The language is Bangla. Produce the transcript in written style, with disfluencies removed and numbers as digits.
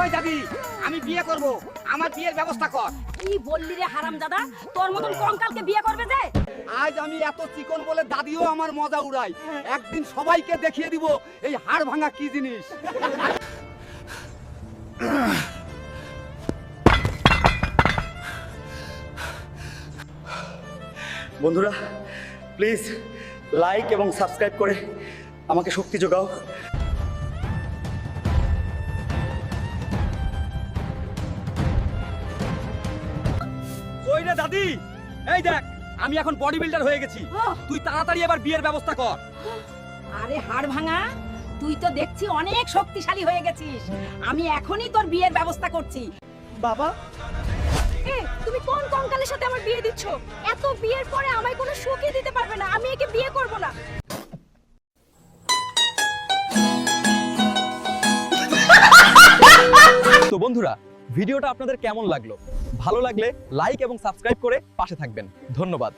ওই দাদি, আমি বিয়ে করব, আমার বিয়ের ব্যবস্থা কর। কি বললি রে হারামজাদা, তোর মতন কঙ্কালকে বিয়ে করবে যে? আজ আমি এত চিকন বলে দাদিও আমার মজা উড়ায়। একদিন সবাইকে দেখিয়ে দিব এই হাড় ভাঙা কি জিনিস। বন্ধুরা, প্লিজ লাইক এবং সাবস্ক্রাইব করে আমাকে শক্তি যোগাও। ওই রে দাদি, এই দেখ আমি এখন বডি বিল্ডার হয়ে গেছি। তুই তাড়াতাড়ি এবার বিয়ের ব্যবস্থা কর। আরে হাড় ভাঙা, তুই তো দেখছি অনেক শক্তিশালী হয়ে গেছিস। আমি এখনই তোর বিয়ের ব্যবস্থা করছি। বাবা, তুমি কোন কঙ্কালের সাথে আমার বিয়ে দিচ্ছ? এত বিয়ের পরে আমায় কোনো সুখই দিতে পারবে না। আমি একে বিয়ে করব না। তো বন্ধুরা, ভিডিওটা আপনাদের কেমন লাগলো? ভালো লাগলে লাইক এবং সাবস্ক্রাইব করে পাশে থাকবেন। ধন্যবাদ।